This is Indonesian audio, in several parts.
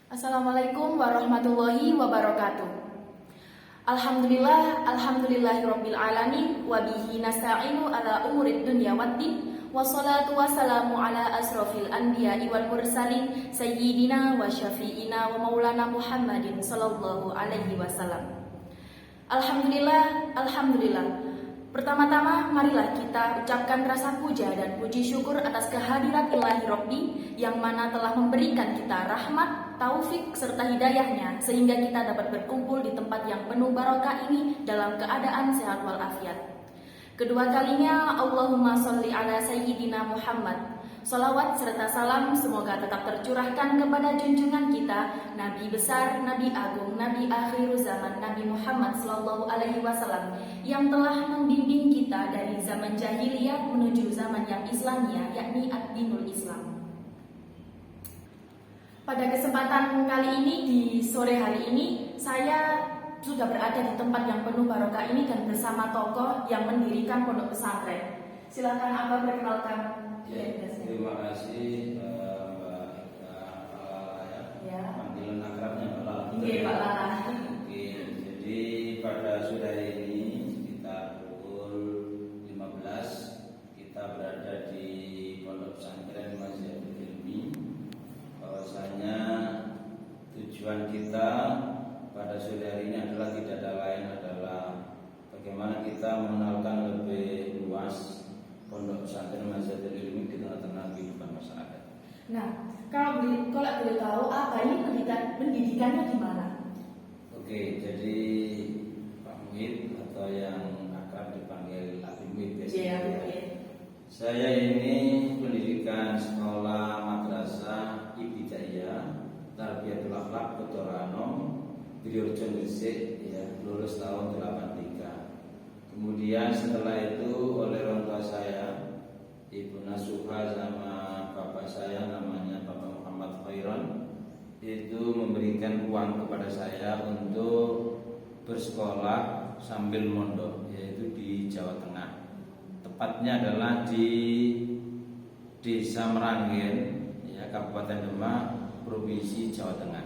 Assalamualaikum warahmatullahi wabarakatuh. Alhamdulillahirabbil alamin wa bihi nasta'inu ala umurid dunya waddin. Wassalatu wassalamu ala asrofil anbiya'i wal mursalin sayyidina wa syafi'ina wa maulana Muhammadin sallallahu alaihi wasallam. Alhamdulillah. Pertama-tama marilah kita ucapkan rasa puja dan puji syukur atas kehadirat Ilahi Rabbi yang mana telah memberikan kita rahmat, taufik serta hidayahnya sehingga kita dapat berkumpul di tempat yang penuh barokah ini dalam keadaan sehat walafiat. Kedua kalinya Allahumma sholli ala sayyidina Muhammad. Salawat serta salam semoga tetap tercurahkan kepada junjungan kita, Nabi besar, Nabi agung, Nabi akhir zaman, Nabi Muhammad sallallahu alaihi wasallam yang telah membimbing kita dari zaman jahiliyah menuju zaman yang Islamiyah, yakni ad-dinul Islam. Pada kesempatan kali ini, di sore hari ini, saya sudah berada di tempat yang penuh barokah ini dan bersama tokoh yang mendirikan pondok pesantren. Silakan Abah perkenalkan. Terima kasih Mbak Lala ya. Panggilan akrabnya Mbak Lala. Iya Pak Lala. Oke, jadi pada sore hari ini sekitar pukul 15 kita berada di pondok pesantren Mazhabul Ilmi. Bahwasanya tujuan kita pada sore hari ini adalah tidak ada lain adalah bagaimana kita mengenalkan lebih luas pondok pesantren Mazhabul Ilmi di tengah-tengah kehidupan masyarakat. Nah, kalau boleh tahu apa ini pendidikannya di mana? Oke, jadi Pak Muhid atau yang akan dipanggil Abi Muhid Iya, saya ini pendidikan sekolah madrasah Ibtidaiyah Tarbiyatul Akhlak Dr. Anom Bidurjo Gresik ya, lulus tahun 83. Kemudian setelah itu oleh orang tua saya, Ibu Nasuha sama bapak saya namanya Bapak Muhammad Khairon, itu memberikan uang kepada saya untuk bersekolah sambil mondok, yaitu di Jawa Tengah. Tepatnya adalah di Desa Meranggen, ya, Kabupaten Demak, Provinsi Jawa Tengah.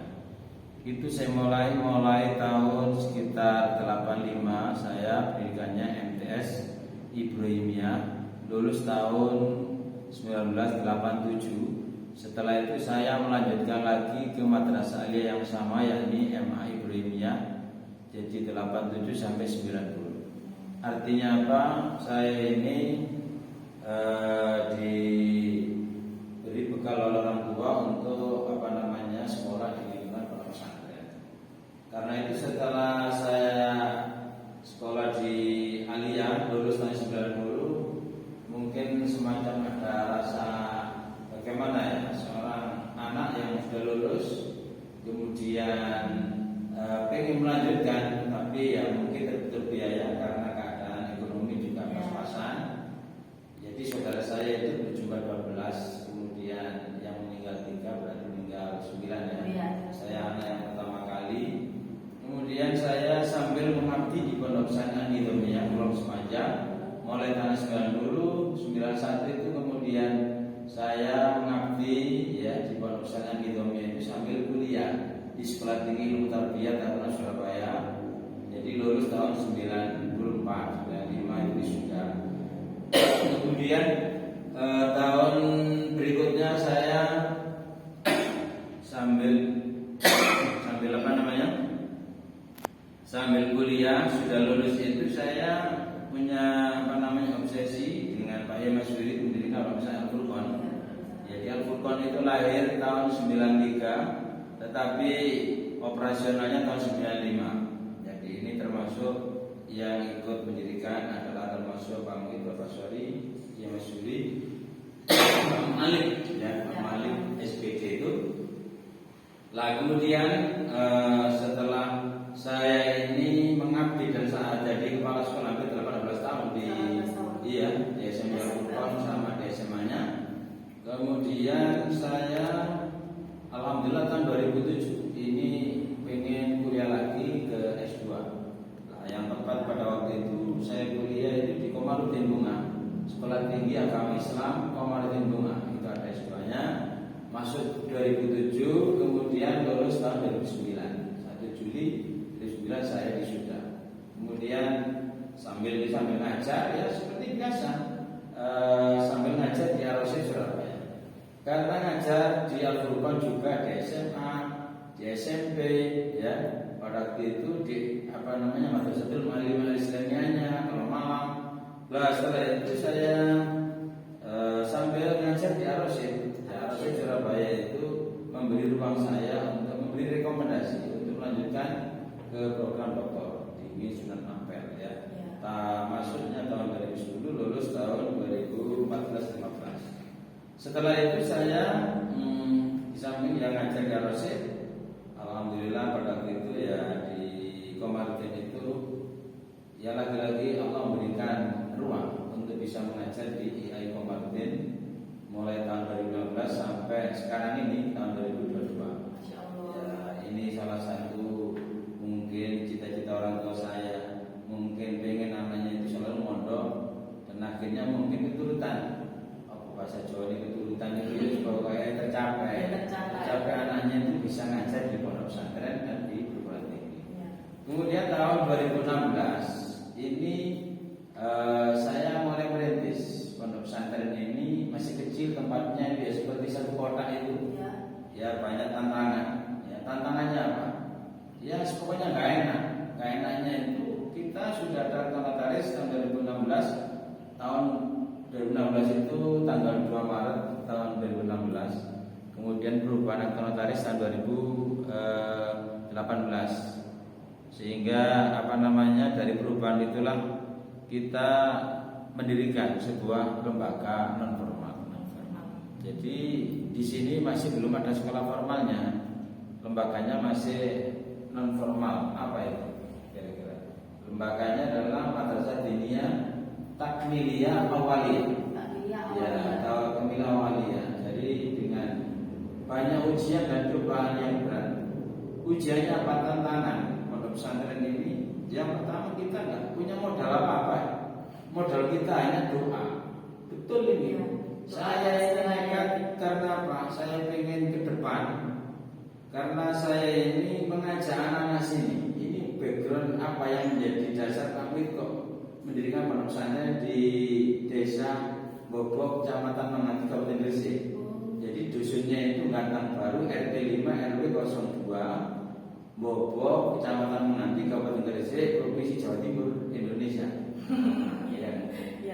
Itu saya mulai tahun sekitar 85. Saya pendidikannya MTS Ibrahimiyah, lulus tahun 1987. Setelah itu saya melanjutkan lagi ke madrasah aliyah yang sama, yakni MA Ibrahimiyah, jadi 87 sampai 90. Artinya apa? Saya ini diberi bekal oleh orang tua untuk sekolah di karena itu setelah saya sekolah di aliyah lulus tahun 90, mungkin semacam ada rasa bagaimana ya, seorang anak yang sudah lulus kemudian pengen melanjutkan tapi ya mungkin terbiaya karena keadaan ekonomi juga pas-pasan. Jadi saudara saya itu berjumlah 12, kemudian yang meninggal 3, berarti meninggal 9 ya. Saya anak yang pertama kali. Kemudian saya sambil mengabdi di pondok pesantren Nizamiyah Pulau Sepanjang mulai tahun 90, 91 itu kemudian saya mengabdi ya di pondok pesantren Nizamiyah itu sambil kuliah di Sekolah Tinggi Ilmu Tarbiyah Taruna Surabaya. Jadi lulus tahun 94, 95 itu sudah. Kemudian tahun berikutnya saya sambil kuliah sudah lulus itu saya punya obsesi dengan Pak Yai Masuri mendirikan Al-Furqan. Jadi Al-Furqan itu lahir tahun 93 tetapi operasionalnya tahun 95. Jadi ini termasuk yang ikut mendirikan adalah termasuk Pak Muhid Bapak Sori, Yai Masuri, Malik ya, Malik SPG itu. Lah kemudian setelah saya ini mengabdi dan saat jadi kepala sekolah hampir 18 tahun di SMA Al-Furqan sama di SMA-nya. Kemudian saya alhamdulillah tahun 2007 ini pengen kuliah lagi ke S2. Nah, yang tepat pada waktu itu saya kuliah itu di Komarudin Bunga, Sekolah Tinggi Agama Islam Komarudin Bunga. Itu ada S2-nya. Masuk 2007, kemudian kemudian lulus tahun 2009. 1 Juli 2009 saya wisuda. Kemudian sambil ngajar ya seperti biasa, sambil ngajar di ROC Surabaya. Karena ngajar di Al-Furqan juga di SMA, di SMP, ya. Pada waktu itu di Madrasatul Mu'allimah Islamiyahnya kalau malam. Lah setelah itu saya sambil ngajar di ROC Surabaya itu memberi ruang saya untuk memberi rekomendasi untuk melanjutkan ke program doktor di Sunan Ampel ya. Masuknya tahun 2010, lulus tahun 2014-15. Setelah itu saya di samping yang ngajar di ROC, alhamdulillah pada waktu itu ya di Komarudin itu ya lagi-lagi Allah memberikan ruang untuk bisa mengajar di IAI Komarudin mulai tahun 2015 sampai sekarang ini tahun 2022. Masya Allah. Ya, ini salah satu mungkin cita-cita orang tua saya, mungkin pengen namanya itu selalu mondok dan akhirnya mungkin keturutan. Apa bahasa Jawa ini keturutan itu supaya tercapai anaknya itu bisa ngajar di pondok pesantren dan di perguruan tinggi. Ya. Kemudian tahun 2016 ini saya mulai merintis pondok pesantren ini. Masih kecil tempatnya ya seperti satu kotak itu. Ya banyak tantangan. Ya tantangannya apa? Ya pokoknya nggak enak. Nggak enaknya itu kita sudah ada notaris tahun 2016. Tahun 2016 itu tanggal 2 Maret tahun 2016. Kemudian perubahan akta notaris tahun 2018. Sehingga dari perubahan itulah kita mendirikan sebuah lembaga non formal. Jadi di sini masih belum ada sekolah formalnya, lembaganya masih non formal. Apa itu? Kira-kira lembaganya adalah Madrasah Diniyah Takmiliyah Awaliyah. Ya, atau Takmiliyah Awaliyah. Jadi dengan banyak ujian dan cobaan yang berat. Ujiannya apa? Tantangan pondok pesantren ini. Yang pertama kita nggak punya modal apa-apa. Modal kita hanya doa. Betul ini. Saya ini nekat karena apa? Saya pengen ke depan. Karena saya ini mengajak anak-anak sini. Ini background apa yang menjadi dasar kami kok mendirikan pondok pesantren di desa Bobok, Kecamatan Menganti, Kabupaten Gresik. Jadi dusunnya itu Gantang Baru, RT 5 RW 02, Bobok, Kecamatan Menganti, Kabupaten Gresik, Provinsi Jawa Timur, Indonesia.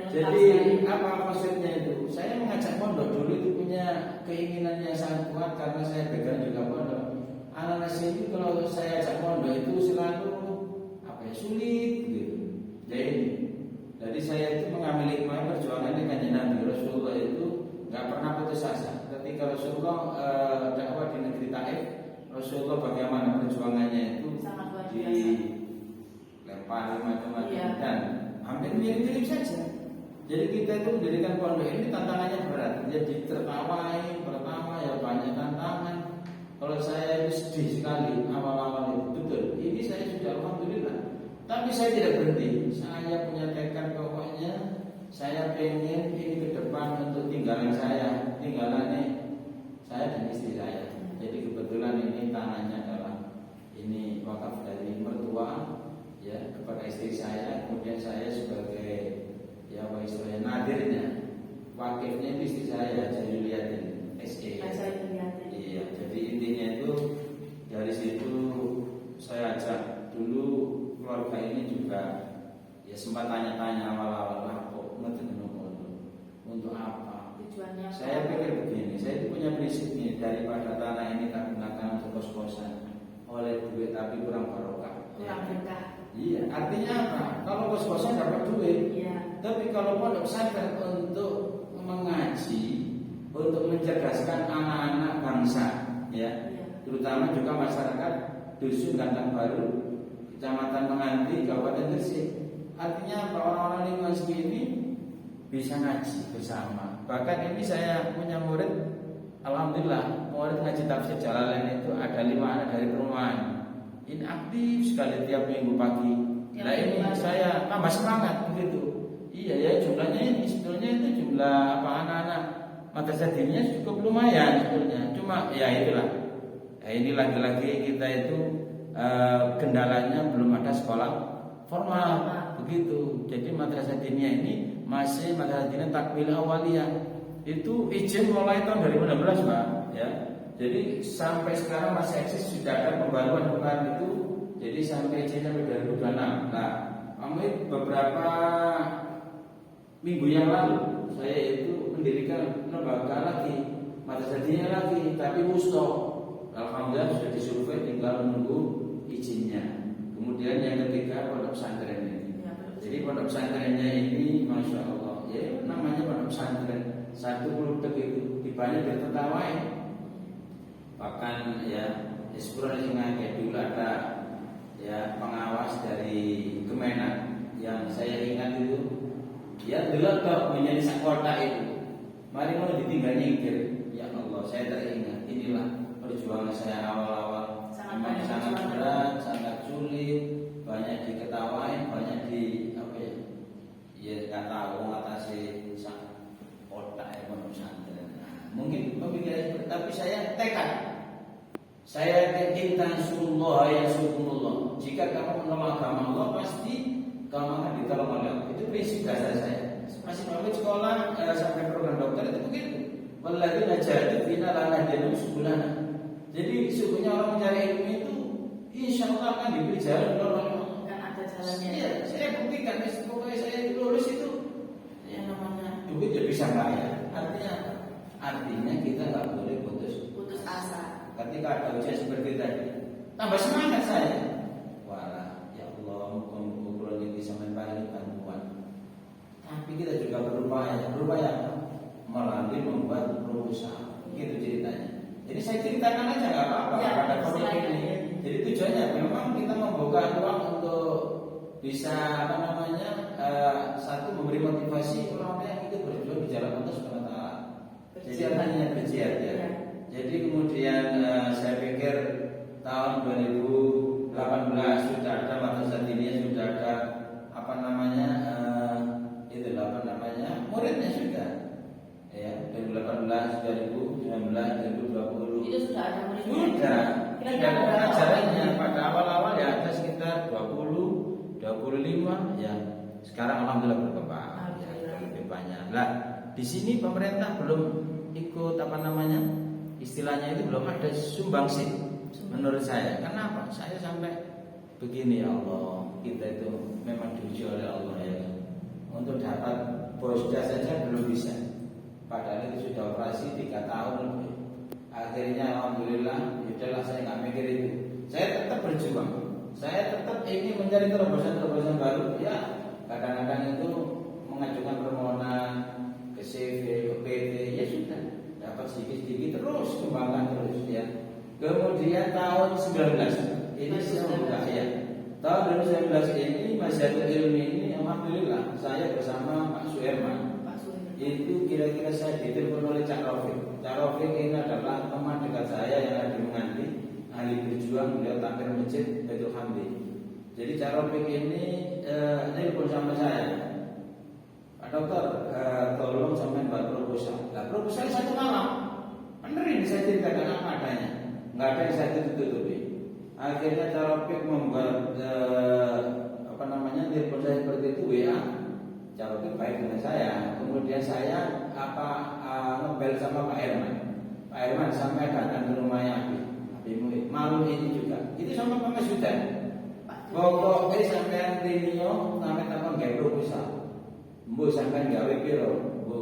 Jadi apa maksudnya itu? Saya mengajak pondok dulu itu punya keinginan yang sangat kuat karena saya pegang juga pondok. Anak-anak sini kalau saya ajak pondok itu selalu sulit gitu. Jadi saya itu mengambil hikmah perjuangan ini kanjeng Nabi Rasulullah itu nggak pernah putus asa. Ketika Rasulullah dakwah di negeri Taif, Rasulullah bagaimana perjuangannya itu dilempari macam-macam dan hampir mirip-mirip saja. Jadi kita itu mendirikan pondok ini tantangannya berat. Jadi tertawai pertama ya banyak tantangan. Kalau saya itu sedih sekali awal-awal itu betul. Ini saya sudah alhamdulillah. Tapi saya tidak berhenti. Saya punya tekad pokoknya saya pengen ini ke depan untuk tinggalan saya dan istri saya. Jadi kebetulan ini tanahnya adalah ini wakaf dari mertua ya kepada istri saya. Kemudian saya sebagai apa istilahnya nadirnya, wakifnya itu istri saya Juliatin SE. Iya, jadi intinya itu dari situ saya ajak dulu keluarga ini juga ya sempat tanya-tanya awal-awal kok untuk apa? Tujuannya saya pikir begini, saya itu punya prinsip nih, daripada tanah ini tak gunakan untuk kos-kosan oleh duit tapi kurang barokah. Kurang berkah. Iya, artinya apa? Kalau kos-kosan dapat duit, tapi kalau pondok pesantren untuk mengaji, untuk mencerdaskan anak-anak bangsa, ya, terutama juga masyarakat dusun Gantang Baru, Kecamatan Menganti, Kabupaten Gresik. Artinya apa? Orang-orang lingkungan segini bisa ngaji bersama. Bahkan ini saya punya murid, alhamdulillah, murid ngaji tafsir Jalalain itu ada 5 anak dari perumahan. Ini aktif sekali tiap minggu pagi. Nah ini saya tambah semangat begitu. Iya ya jumlahnya ini sebetulnya itu jumlah anak-anak madrasah diniyah cukup lumayan sebetulnya. Cuma ya itulah ini lagi-lagi kita itu kendalanya belum ada sekolah formal begitu. Jadi madrasah diniyah ini masih madrasah diniyah takmil awaliyah. Itu izin mulai tahun 2016 Pak ya. Jadi sampai sekarang masih eksis, sudah ada pembaruan kemarin itu. Jadi sampai izin sampai 2026. Nah, kami beberapa minggu yang lalu saya itu mendirikan lembaga lagi, madrasah diniyah lagi, tapi wusta. Alhamdulillah sudah disurvei, tinggal menunggu izinnya. Kemudian yang ketiga pondok pesantren ini. Jadi pondok pesantrennya ini, masya Allah, ya namanya pondok pesantren. Satu keluarga itu dibanding bertertawai. Bahkan ya sebulan sengaja dulu ada ya pengawas dari Kemenak yang saya ingat itu, ya dulu kok menjadi sakota itu. Mari mau ditinggal nyingkir. Ya Allah, saya teringat. Inilah perjuangan saya awal-awal. Sangat berat, sangat sulit, banyak diketawain, banyak di apa ya? Ya nggak tahu ngatasi otak ekonomi pesantren. Mungkin pemikiran, tapi saya tekad. Saya intan surullah ya surullah. Jika kamu menolong agama Allah, pasti kamu akan ditolong oleh Allah. Itu prinsip dasar saya. Masih pamit sekolah sampai program dokter itu begitu. Walladzina jahadu fina lanahdihim subulana. Jadi sesungguhnya orang mencari ilmu itu insya Allah akan diberi jalan oleh Allah. Kan ada jalannya. Iya, saya buktikan. Pokoknya saya lulus itu yang namanya duit ya bisa bayar. Artinya kita nggak boleh putus asa. Ketika ada ujian seperti tadi, tambah semangat saya. Walah, ya Allah, muka-muka ini sampai paling bantuan. Tapi kita juga berupaya melalui membuat proposal. Gitu ceritanya. Jadi saya ceritakan aja nggak apa-apa pada forum ini. Jadi tujuannya memang kita membuka ruang untuk bisa satu memberi motivasi orang-orang yang itu berjuang di jalan Allah Subhanahu wa taala. Jadi artinya berjihad ya. Jadi kemudian saya pikir tahun 2018 sudah ada madrasah diniyah, sudah ada muridnya sudah. Ya, 2018, 2019, 2020 Itu sudah ada muridnya. Sudah ada ajarannya. Pada awal-awal ya ada sekitar 20, 25 ya. Sekarang alhamdulillah berkembang. Ya, lebih banyak. Lah, di sini pemerintah belum ikut istilahnya itu belum ada sumbangsi menurut saya. Kenapa? Saya sampai begini, ya Allah, kita itu memang diuji oleh Allah ya. Untuk dapat bosda saja belum bisa. Padahal itu sudah operasi 3 tahun lebih. Akhirnya alhamdulillah, yaudahlah saya nggak mikir itu. Saya tetap berjuang. Saya tetap ingin mencari terobosan-terobosan baru. Ya, kadang-kadang itu mengajukan permohonan ke CV, ke PT, ya sudah. Dapat sedikit-sedikit terus kembangkan terus ya. Kemudian tahun 19 ini semoga ya. Tahun 2019 ini Masyarakat Ilmi ini alhamdulillah saya bersama Pak Suherman. Itu kira-kira saya ditelepon oleh Cak Rafiq. Cak Rafiq ini adalah teman dekat saya yang ada di Menganti, ahli berjuang, beliau takmir masjid Baitul Hamdi. Jadi Cak Rafiq ini telepon sama saya. Pak Dokter, tolong sampai buat proposal. Nah, proposal satu malam. Bener ini saya ceritakan apa adanya. Nggak ada yang saya tutup-tutupi. Akhirnya Carofik membuat telepon saya seperti itu WA. Carofik baik dengan saya. Kemudian saya ngebel sama Pak Herman. Pak Herman sampai datang ke rumahnya Abi Muhid. Malu ini juga. Itu sama Pak Mas Yudan. Pokoknya sampai Rinio sampai takon gawe proposal. Bu sampai gawe piro? Bu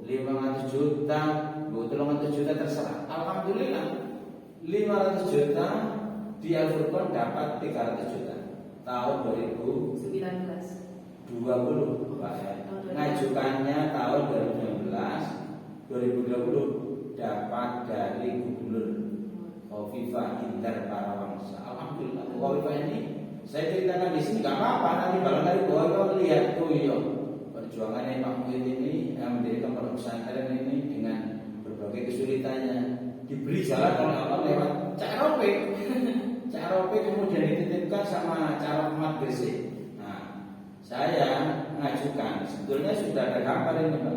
500 juta, bu 300 juta terserah. Alhamdulillah 500 juta di Al-Furqan dapat 300 juta tahun 2020 Pak ya. Ngajukannya tahun 2019 dapat dari Gubernur Khofifah Indar Parawangsa. Alhamdulillah Khofifah ini saya ceritakan di sini nggak apa-apa, nanti barangkali Khofifah lihat tuh ya perjuangannya Pak Muhid ini yang mendirikan pondok pesantren ini dengan berbagai kesulitannya diberi jalan oleh Allah lewat Cak Rafiq. Cak Rafiq kemudian dititipkan sama Cak Rahmat Gresik. Nah, saya mengajukan, sebetulnya sudah ada gambar ini Pak.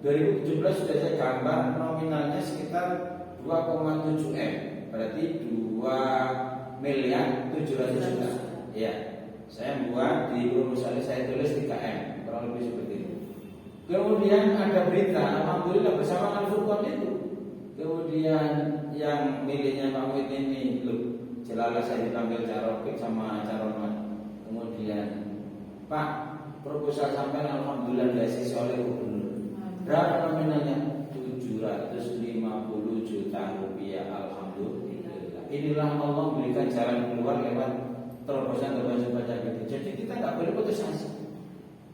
2017 sudah saya gambar nominalnya sekitar 2,7 M, berarti 2 miliar 700 juta. Ya, saya buat di proposal saya tulis 3M, kurang lebih seperti itu. Kemudian ada berita, alhamdulillah bersama Al-Furqan itu. Kemudian yang miliknya Pak Muhid ini, loh, jelas saya dipanggil Carofik sama Caroman. Kemudian Pak, proposal sampai alhamdulillah diasisi oleh gubernur. Berapa nominalnya? 750 juta rupiah. Alhamdulillah. Inilah Allah memberikan jalan keluar lewat terobosan-terobosan semacam itu. Jadi kita nggak boleh putus asa.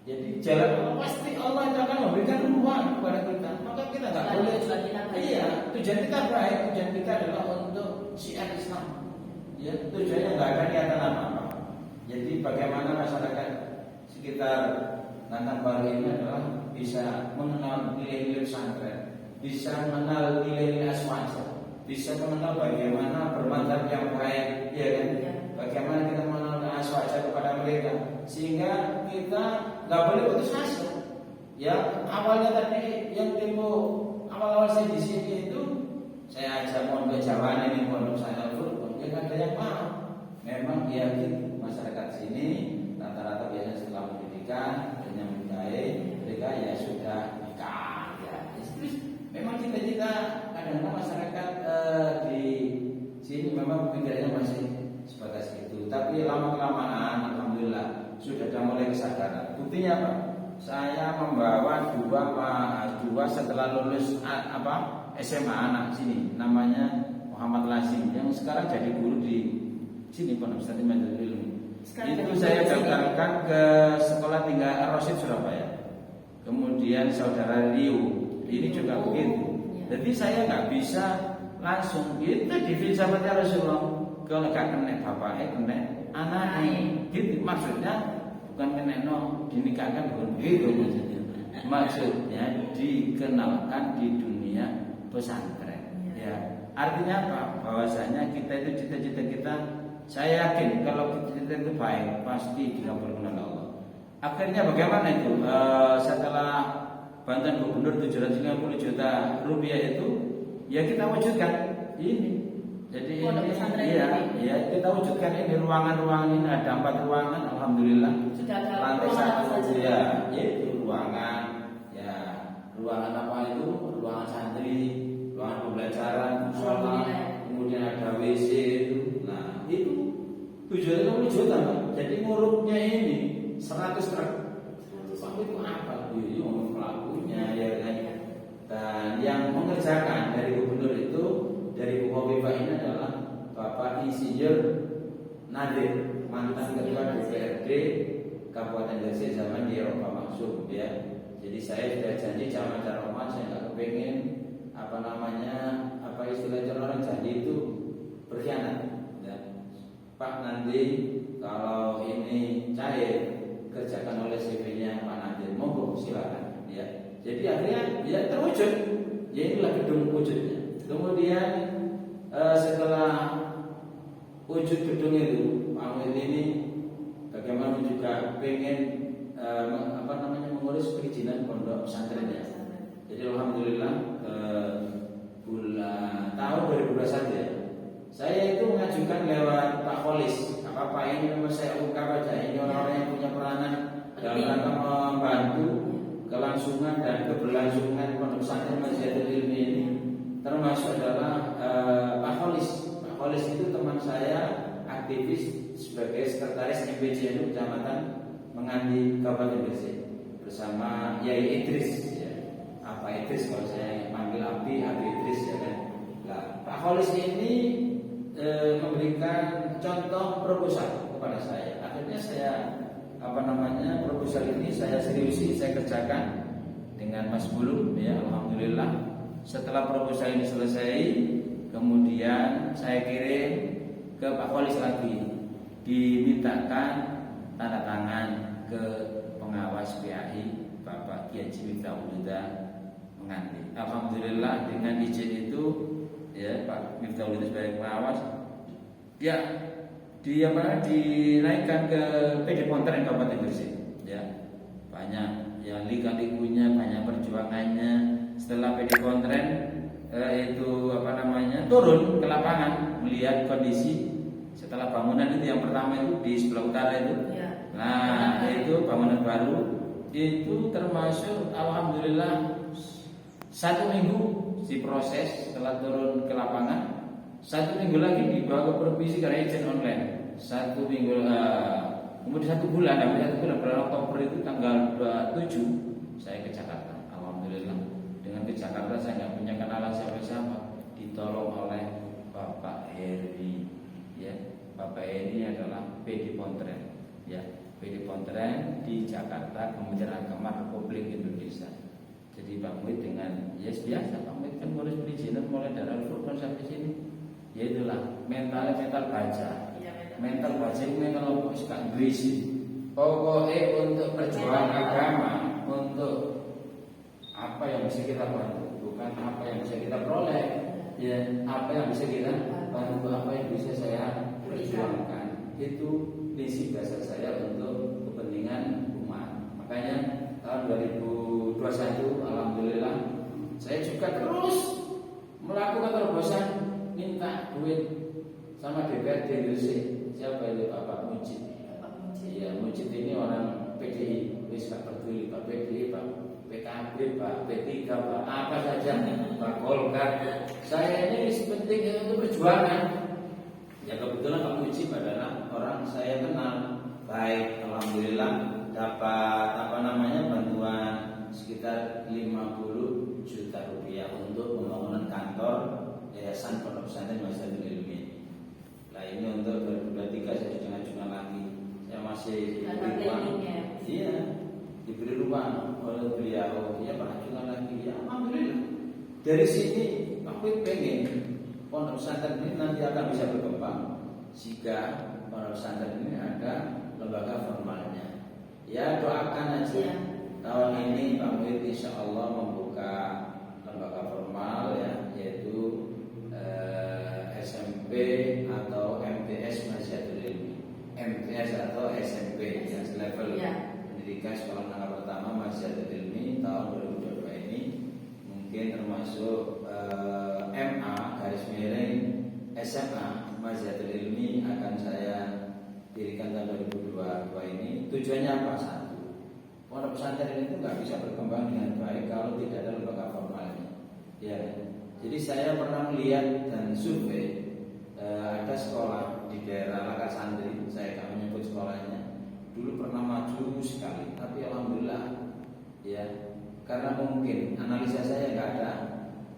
Jadi jalan Allah pasti Allah itu akan memberikan ruang kepada kita. Maka kita nggak boleh. Iya, tujuan kita baik. Tujuan kita adalah untuk syiar Islam. Ya, tujuannya nggak ada niatan apa-apa. Jadi bagaimana masyarakat sekitar Nantang Baru ini adalah bisa mengenal nilai-nilai pesantren, bisa mengenal nilai-nilai aswaja, bisa mengenal bagaimana bermadzhab yang baik, ya kan? Bagaimana kita mengenal aswaja kepada mereka, sehingga kita nggak boleh putus asa. Ya, awalnya tadi yang tempo awal-awal saya di sini itu saya ajak pondok Jawa ini, pondok saya Al-Furqan, ya nggak ada yang mau. Memang yakin masyarakat sini rata-rata biasanya setelah pendidikan hanya menikahi, mereka ya sudah nikah. Ya, terus memang cita-cita kadang-kadang masyarakat di sini memang pikirannya masih sebatas itu. Tapi lama-kelamaan, alhamdulillah sudah ada mulai kesadaran. Buktinya apa? Saya membawa dua setelah lulus SMA anak sini, namanya Muhammad Lazim yang sekarang jadi guru di sini Pondok Pesantren Majlis Ilmu. Itu saya daftarkan ke sekolah tinggal Ar-Rasyid Surabaya. Kemudian saudara Liu ini juga begitu. Jadi saya nggak bisa langsung itu di sahabatnya Rasulullah. Kalau nggak kena bapaknya, kena anaknya. Gitu maksudnya, bukan kena dinikahkan, bukan begitu maksudnya. Maksudnya dikenalkan di dunia pesantren. Ya, artinya apa? Bahwasanya kita itu cita-cita kita. Saya yakin kalau cita-cita itu baik, pasti dikabulkan oleh Allah. Akhirnya bagaimana itu? Setelah bantuan gubernur 750 juta rupiah itu, ya kita wujudkan ini. Jadi ya kita wujudkan ini ruangan-ruangan ini ada 4 ruangan, alhamdulillah. Lantai 1 ya, yaitu ruangan apa itu? Ruangan santri, ruangan pembelajaran, musola, kemudian ada WC itu. Nah, itu tujuannya juta, Pak. Jadi nguruknya ini 100 truk. Sampai itu apa? Ini ngomong pelakunya ya kan. Dan yang mengerjakan dari gubernur itu dari Bu Khofifah ini adalah Bapak Insinyur Nadir, mantan ketua DPRD Kabupaten Gresik zaman di Eropa Maksum ya. Jadi saya sudah janji sama Caroman, saya nggak kepengen istilahnya orang janji itu berkhianat. Ya. Pak, nanti kalau ini cair kerjakan oleh CV-nya Pak Nadir, monggo silakan ya. Jadi akhirnya ya terwujud. Ya inilah gedung wujudnya. Kemudian setelah wujud gedung itu, Pak Muhid ini bagaimana juga pengen mengurus perizinan pondok pesantrennya. Jadi alhamdulillah bulan tahun 2021 ya, saya itu mengajukan lewat Pak Kholis. Apa ini memang saya ungkap aja, ini orang-orang yang punya peranan dalam rangka membantu kelangsungan dan keberlangsungan pondok pesantren Majlis Ilmu ini, termasuk adalah Pak Kholis. Pak Kholis itu teman saya, aktivis sebagai sekretaris MPJ Kecamatan Menganti Kabupaten Gresik bersama Yai Idris ya. Apa Idris kalau saya panggil Abi Idris ya kan. Nah, Pak Kholis ini memberikan contoh proposal kepada saya. Akhirnya saya proposal ini saya seriusi, saya kerjakan dengan Mas Bulu ya, alhamdulillah. Setelah proposal ini selesai, kemudian saya kirim ke Pak Kholis lagi, dimintakan tanda tangan ke pengawas PAI Bapak Kiai Miftahul Huda Menganti. Alhamdulillah dengan izin itu ya Pak Miftahul Huda sebagai pengawas ya dinaikkan ke PD Pontren Kabupaten Gresik ya. Banyak ya lika-likunya, banyak perjuangannya. Setelah PD Pontren turun ke lapangan melihat kondisi Setelah bangunan itu yang pertama itu di sebelah utara itu. Ya. Nah, itu bangunan baru itu termasuk alhamdulillah 1 minggu diproses setelah turun ke lapangan. 1 minggu lagi dibawa ke provinsi karena izin online. 1 minggu, kemudian 1 bulan, hampir 1 bulan, bulan Oktober itu tanggal 27 saya ke Jakarta. Alhamdulillah dengan ke Jakarta saya nggak punya kenalan siapa-siapa, ditolong oleh Bapak Heri. Ya, Bapak Heri adalah PD Pontren. Ya, PD Pontren di Jakarta, Kementerian Agama Republik Indonesia. Jadi Pak Muhid dengan biasa, Pak Muhid kan ngurus perizinan mulai dari Al-Furqan sampai sini. Ya itulah mental baca. Mental baca itu kalau mau suka berisi. Pokoknya untuk perjuangan agama, untuk apa yang bisa kita bantu, bukan apa yang bisa kita peroleh. Ya, apa yang bisa kita bantu, apa yang bisa saya perjuangkan. Itu misi bahasa saya untuk kepentingan umat. Makanya tahun 2021 alhamdulillah saya juga terus melakukan terobosan, minta duit sama DPRD Gresik. Siapa itu? Pak Mujid. Iya, Mujid ini orang PDI, wis gak peduli Pak PDI, Pak PKB, Pak P3, Pak apa saja, Pak Golkar. Saya ini penting untuk perjuangan. Ya kebetulan Pak Mujib adalah orang saya kenal baik, alhamdulillah dapat bantuan sekitar 50 juta rupiah untuk pembangunan kantor Yayasan Pondok Pesantren Masyarakat Ilmi. Nah ini untuk 2023 saya sudah ngajukan lagi. Saya masih diberi ruang. Iya, diberi ruang oleh beliau. Ya Pak, ajukan lagi. Ya alhamdulillah. Dari sini aku pengen Pondok Pesantren ini nanti akan bisa berkembang jika Pondok Pesantren ini ada lembaga formalnya. Ya doakan aja. Tahun ini Pak Muhid insya Allah membuka lembaga formal ya, yaitu SMP atau MTS Masyaratul Ilmi, MTS atau SMP yang selevel pendidikan sekolah menengah pertama Masyaratul Ilmi tahun 2022 ini mungkin termasuk MA garis miring SMA Masyaratul Ilmi akan saya dirikan tahun 2022 ini. Tujuannya apa? Satu, pondok pesantren itu nggak bisa berkembang dengan baik kalau tidak ada lembaga formalnya. Ya, jadi saya pernah melihat dan survei ada sekolah di daerah Laka Santri, saya nggak menyebut sekolahnya, dulu pernah maju sekali, tapi alhamdulillah ya karena mungkin analisa saya nggak ada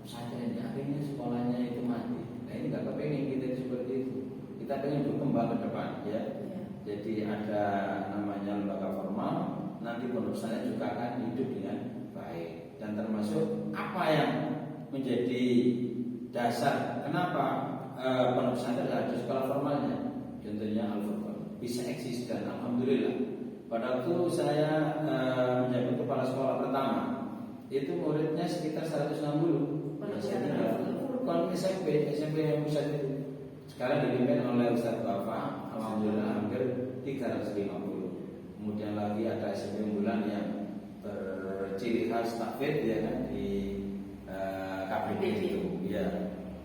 pesantrennya, akhirnya sekolahnya itu mati. Nah ini nggak kepengen kita seperti itu, kita pengen berkembang ke depan ya. Jadi ada namanya lembaga formal, nanti pondok pesantren juga akan hidup dengan baik dan termasuk apa yang menjadi dasar kenapa pondok pesantren ada sekolah formalnya, contohnya Al-Furqan bisa eksis dan alhamdulillah. Pada waktu saya menjabat kepala sekolah pertama itu muridnya sekitar 160. Al-Furqan SMP yang pusat itu sekarang dipimpin oleh Ustaz Bapak, alhamdulillah hampir 350. Kemudian lagi ada SMP unggulan yang berciri khas takfid ya kan di KPD itu ya,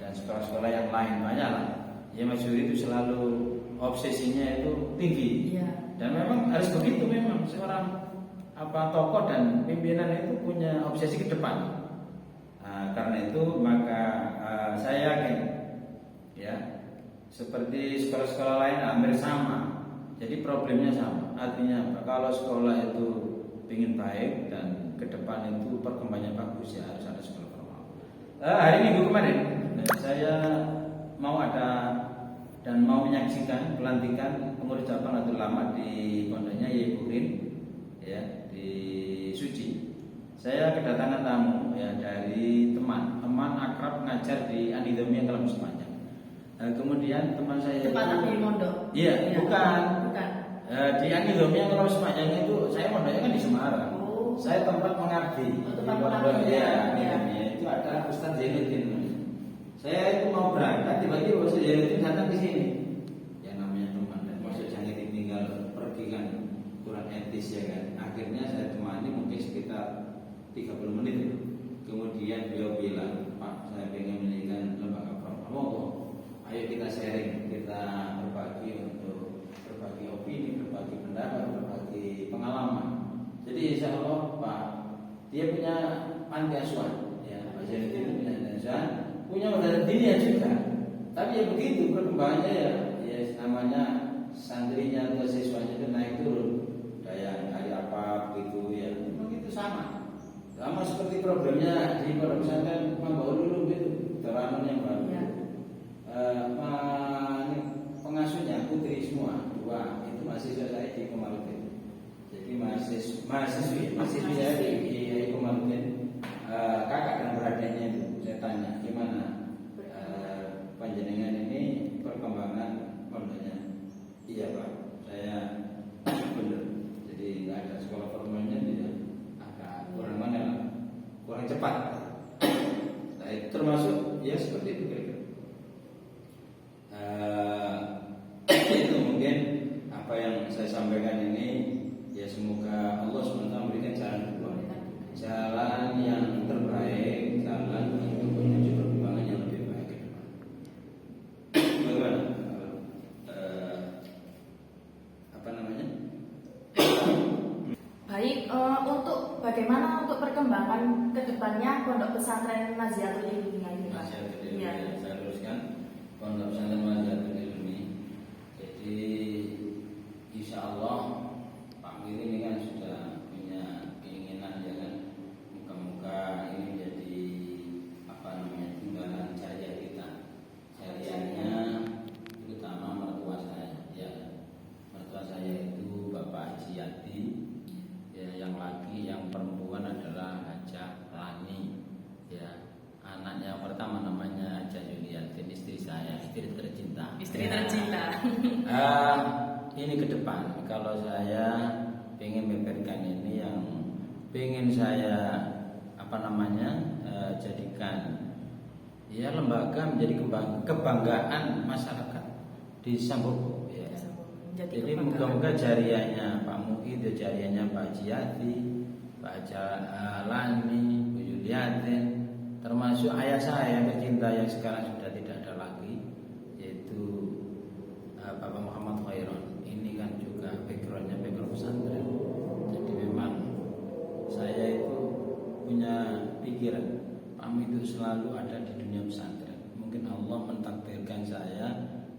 dan sekolah-sekolah yang lain banyak lah. Ya Mas Yuri itu selalu obsesinya itu tinggi dan memang harus begitu, memang seorang tokoh dan pimpinan itu punya obsesi ke depan. Karena itu maka saya yakin ya seperti sekolah-sekolah lain hampir sama. Jadi problemnya sama. Artinya kalau sekolah itu ingin baik dan ke depan itu perkembangannya bagus ya harus ada sekolah formal. Hari Minggu kemarin saya mau ada dan mau menyaksikan pelantikan pengurus cabang Nahdlatul Ulama di pondoknya Ibu Rin ya di Suci. Saya kedatangan tamu ya dari teman akrab ngajar di Anidomi yang Kelapa Sepanjang. Kemudian teman saya di Mondok. Iya, bukan. Di Anidomi yang Kelapa Sepanjang itu saya mondoknya kan di Semarang. Saya tempat mengabdi di pondok ya, itu ada Ustaz Zainuddin. Saya itu mau berangkat, tiba-tiba Ustaz Zainuddin datang ke sini. Yang namanya teman dan Ustaz Zainuddin tinggal pergi kan kurang etis ya kan. Akhirnya saya temani mungkin sekitar 30 menit. Kemudian beliau bilang, Pak, saya pengen mendirikan lembaga formal. Ayo kita sharing, kita berbagi. dia punya panti asuhan, ya Masyaratul punya panti asuhan, punya madrasah diniyah juga. Tapi ya begitu perkembangannya ya namanya santrinya atau siswanya itu naik turun, daya hari apa begitu ya, memang itu sama seperti problemnya di pondok pesantren Mambaululu itu Doraemon yang baru. Ya. Pengasuhnya putri semua dua itu mahasiswa saya di Komarudin. Jadi mahasiswi saya di Komarudin, kakak dan beradiknya itu. Saya tanya gimana panjenengan ini perkembangan pondoknya? Iya Pak, saya benar. Jadi nggak ada sekolah formalnya, dia agak kurang cepat. Nah itu termasuk ya seperti itu kira-kira. Itu mungkin apa yang saya sampaikan ini, ya semoga Allah SWT memberikan jalan yang terbaik, jalan untuk menuju perkembangan yang lebih baik ke depan. Bagaimana? Apa namanya? Baik, untuk bagaimana untuk perkembangan kedepannya Pondok Pesantren Naziatul Ilmi ini, Pak? Naziatul Ilmi, Ya. saya teruskan Pondok Pesantren Naziatul Ilmi. Jadi insya Allah Pak Mir ini kan sudah punya keinginan ya kan, muka-muka ini menjadi apa namanya timbalan jariah kita. Jariahnya terutama mertua saya, ya mertua saya itu Bapak Haji Yati, ya yang laki, yang perempuan adalah Hajah Lani, ya anaknya pertama namanya Hajah Yuliatin, istri saya, istri tercinta. Istri tercinta. Ini ke depan kalau saya ingin membeberkan ini yang ingin saya apa namanya jadikan ya lembaga menjadi kebanggaan masyarakat di Sambogo ya. Jadi moga-moga jariahnya Pak Muki itu jariahnya Pak Jiyati, Pak Jalani, Bu Yuliatin, termasuk ayah saya yang tercinta yang sekarang sudah tidak ada lagi, yaitu Bapak Muhammad Khairon. Ini kan juga backgroundnya background pesantren. Jadi memang saya itu punya pikiran Pak Mu itu selalu ada di dunia pesantren. Mungkin Allah mentakdirkan saya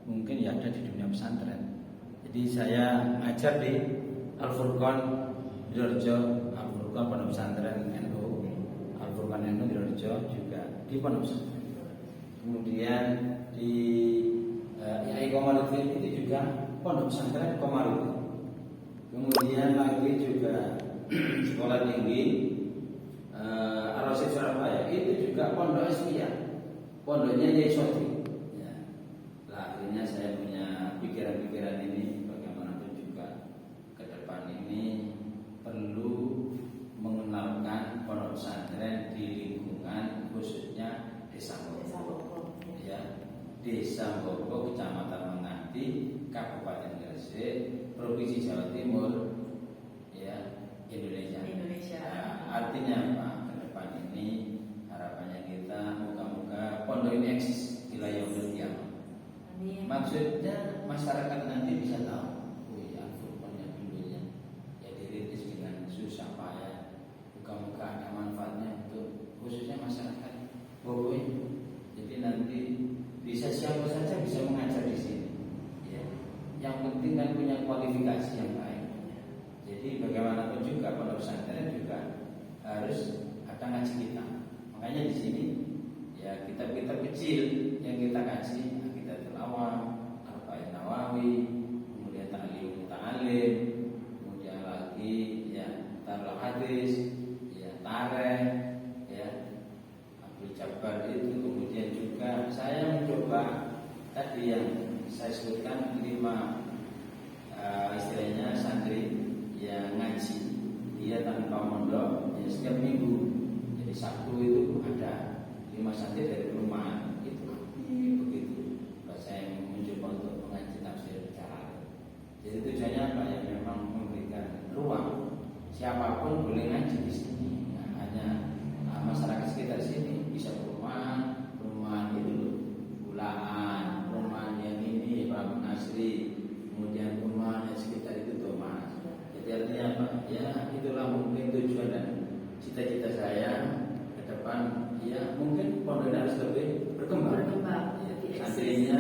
mungkin ya ada di dunia pesantren. Jadi saya ngajar di Al-Furqan Dirjo, Al-Furqan Pondok Pesantren NU, Al-Furqan NU Dirjo juga di Pondok Pesantren. Kemudian di IAI Komarudin itu juga Pondok Pesantren Komarudin. Kemudian lagi juga sekolah tinggi Ar-Rasyid Surabaya itu juga Pondok Asmiyah, pondoknya Yai Sodri. Ya. Lah, akhirnya saya punya pikiran-pikiran ini bagaimanapun juga ke depan ini perlu mengenalkan pondok pesantren di lingkungan khususnya Desa Bogo. Ya, Desa Bogo, Kecamatan Menganti, Kabupaten Gresik, Provinsi Jawa Timur, ya Indonesia. Nah, artinya apa? Ke depan ini harapannya kita moga-moga pondok ini eksis di yaumil qiyamah. Maksudnya masyarakat nanti bisa tahu, oh ya Al-Furqan yang dulunya ya dirintis dengan susah payah, moga-moga ada manfaatnya untuk khususnya masyarakat Bogo ini. Jadi nanti bisa siapa saja bisa mengajar di sini. Ya. Yang penting kan punya kualifikasi yang baik. Jadi bagaimanapun juga pondok pesantren juga harus ada ngaji kita. Makanya di sini ya kitab-kitab kecil yang kita kaji, kita tilawah, Arba'in Nawawi, kemudian Ta'lim, kemudian lagi ya Tarul Hadis, ya Tareh, ya Abdul Jabbar itu, kemudian juga saya mencoba tadi yang saya sebutkan 5 istilahnya santri yang ngaji, dia tanpa mondok, ya setiap minggu. Jadi Sabtu itu ada 5 santri dari perumahan itu begitu. Saya mencoba untuk mengaji tafsir Jalalain. Jadi tujuannya apa ya? Memang memberikan ruang siapapun boleh ngaji di sini. Nah, hanya masyarakat sekitar sini bisa perumahan itu Bulaan, perumahan yang ini Prabu Nasri, kemudian perumahan yang sekitar itu Thomas. Jadi artinya apa? Ya itulah mungkin tujuan dan cita-cita saya ke depan ya mungkin pondoknya harus lebih berkembang. Ya, santrinya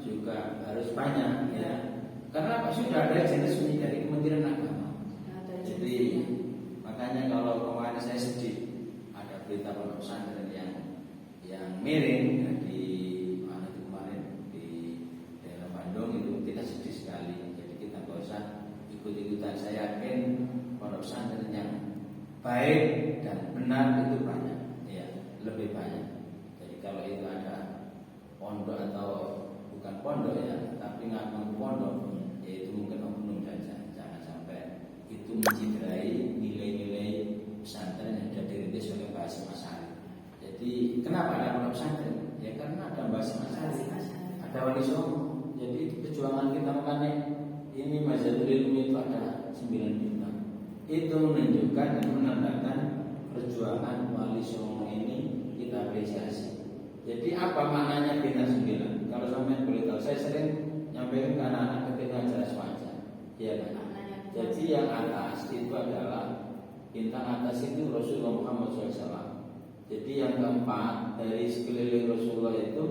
juga harus banyak ya. Karena apa, sudah ada yang resmi dari Kementerian Agama. Jadi makanya kalau kemarin saya sedih ada berita pondok pesantren yang miring ya, di mana itu kemarin di daerah Bandung itu kita sedih sekali. Jadi kita nggak usah ikut-ikutan. Saya yakin pondok pesantren yang baik dan benar itu banyak, ya lebih banyak. Jadi kalau itu ada pondok atau bukan pondok ya, tapi ngaku pondok, yaitu mungkin oknum saja. Jangan sampai itu menciderai nilai-nilai pesantren yang sudah dirintis oleh Mbah Hasyim Asy'ari. Jadi kenapa ada pondok pesantren? Ya karena ada Mbah Hasyim Asy'ari, ada Wali Songo. Jadi itu perjuangan kita, makanya ini Mazhabul Ilmi itu ada 9 bintang. Itu menunjukkan dan menandakan perjuangan Wali Songo ini kita apresiasi. Jadi apa maknanya bintang 9? Kalau sampai boleh tahu, saya sering nyampaikan ke anak-anak ketika acara swasta, ya kan? Jadi yang atas itu adalah bintang atas itu Rasulullah Muhammad SAW. Jadi yang keempat dari sekeliling Rasulullah itu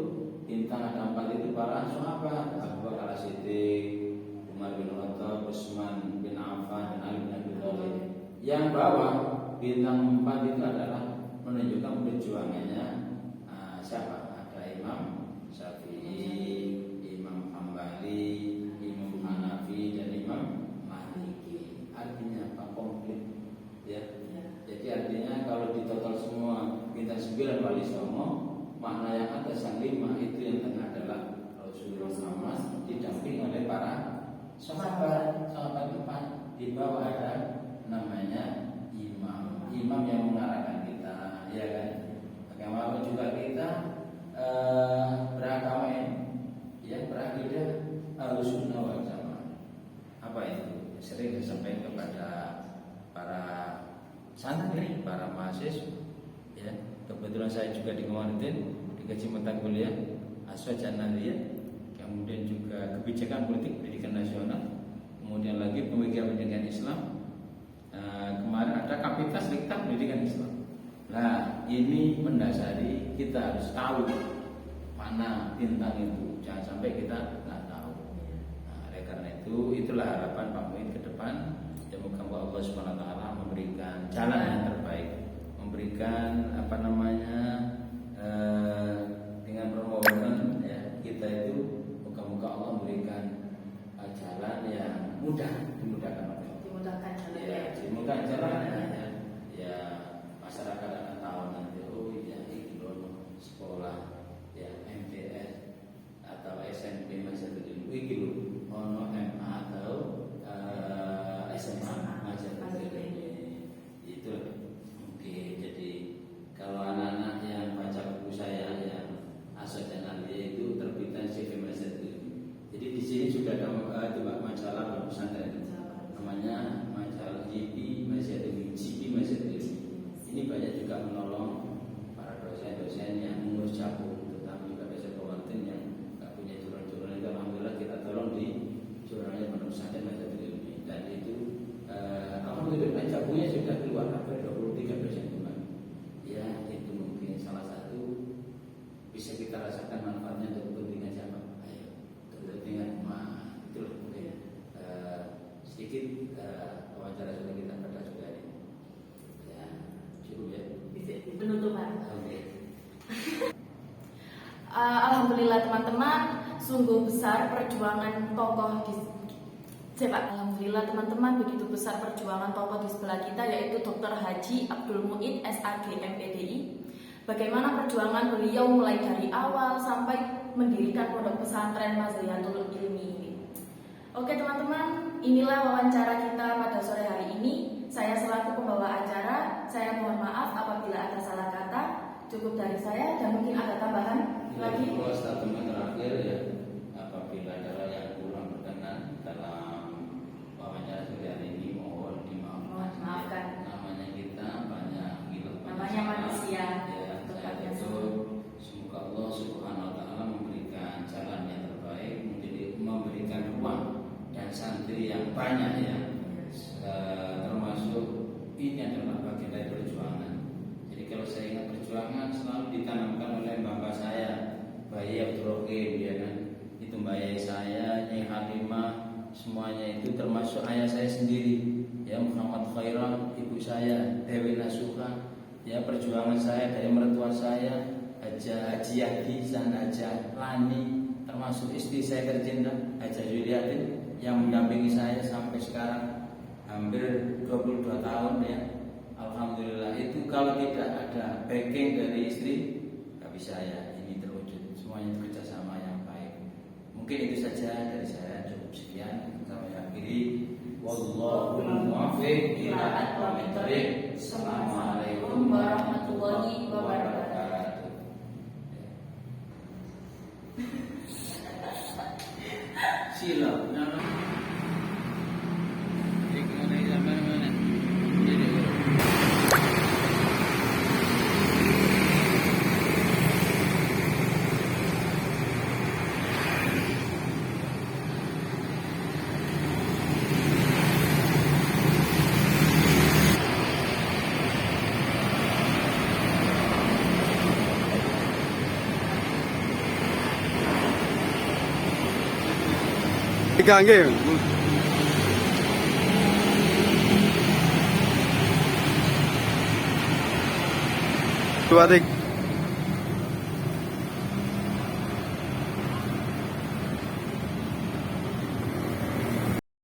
bintang ada 4 itu para sahabat, Abu Bakar As-Siddiq, Umar bin Khattab, Utsman bin Affan, dan Ali bin Abi Thalib. Yang bawah bintang 4 itu adalah menunjukkan perjuangannya siapa? Ada Imam Syafi'i, Imam Hambali, Imam Hanafi, dan Imam Maliki. Artinya apa? Komplit. Ya. Jadi artinya kalau ditotal semua bintang 9 Wali Songo, makna yang atas yang 5 itu yang tengah adalah Rasulullah Muhammad didampingi oleh para sahabat 4. Di bawah ada namanya imam yang mengarahkan kita, ya kan? Bagaimana juga kita beragama ya, berakidah Ahlussunnah wal Jamaah. Apa itu? Sering disampaikan kepada para santri, para mahasiswa. Ya, kebetulan saya juga di Komarudin dikaji mata kuliah Aswaj An-Nahdliyah, kemudian juga kebijakan politik pendidikan nasional, kemudian lagi pemikiran pendidikan Islam. Kemarin ada kapitas kitab pendidikan Islam. Nah, ini mendasari kita harus tahu mana bintang itu. Jangan sampai kita nggak tahu. Nah, oleh karena itu, itulah harapan Pak Muin ke depan. Ya, moga Allah Subhanahu wa taala memberikan jalan yang terbaik, memberikan dengan permohonan ya, kita itu moga-moga Allah memberikan jalan yang dimudahkan oleh Allah. Dimudahkan jalannya ya. Masyarakat akan tahu nanti, oh ya ini loh sekolah ya MTS atau SMP Mazhabul Ilmi, ini loh ono MA atau SMA Mazhabul Ilmi. Itu mungkin. Jadi kalau anak-anak yang baca buku saya yang Aswad An-Nahdliyah itu terbitan CV Mazhabul Ilmi. Jadi di sini sudah ada majalah pesantren namanya majalah GP Mazhabul Ilmi. Ini banyak juga menolong para dosen-dosen yang mengurus cabang, terutama juga dosen Komarudin yang nggak punya jurnal-jurnal itu. Alhamdulillah kita tolong di jurnalnya Pondok Pesantren Mazhabul Ilmi, dan itu alhamdulillah cabangnya sudah keluar hampir 23 dosen kemarin. Ya, itu mungkin salah satu bisa kita rasakan manfaatnya untuk kepentingan siapa? Ayo, kepentingan itu loh mungkin sedikit wawancara sudah kita pada juga ini. Penutupan. Alhamdulillah teman-teman, sungguh besar perjuangan tokoh di Alhamdulillah teman-teman, begitu besar perjuangan tokoh di sebelah kita, yaitu Dr. Haji Abdul Muid SAG MPDI. Bagaimana perjuangan beliau mulai dari awal sampai mendirikan pondok pesantren Mazhatul Ilmi. Oke teman-teman, inilah wawancara kita pada sore hari ini. Saya selaku pembawa acara, saya mohon maaf apabila ada salah kata. Cukup dari saya, dan mungkin ada tambahan lagi. Kalau statement terakhir ya, apabila ada yang kurang berkenan dalam wawancara hari ini, mohon dimaafkan. Namanya kita banyak hilang. Namanya manusia. Ya, itu semoga Allah Subhanahu wa taala memberikan jalan yang terbaik, memberikan ruang dan santri yang banyak ya. Termasuk ini adalah bagian dari perjuangan saya ingat perjuangan selalu ditanamkan oleh bapak saya, Bayi Abdul Rohim, ya kan. Itu Bayi saya, Nyai Halimah, semuanya itu termasuk ayah saya sendiri, ya Muhammad Khairan, ibu saya Dewi Nasuha, ya perjuangan saya dari mertua saya Haji Yadi dan Haja Lani, termasuk istri saya tercinta Haja Yuliatin yang mendampingi saya sampai sekarang hampir 22 tahun ya. Alhamdulillah, itu kalau tidak ada backing dari istri nggak bisa ya ini terwujud. Semuanya kerjasama yang baik. Mungkin itu saja dari saya, cukup sekian. Kami akhiri. Wallahul muwaffiq ila aqwamit thoriq. Assalamualaikum warahmatullahi wabarakatuh. Sila, nama. Mana zaman mana? Jadi. Ikange. Dua tik.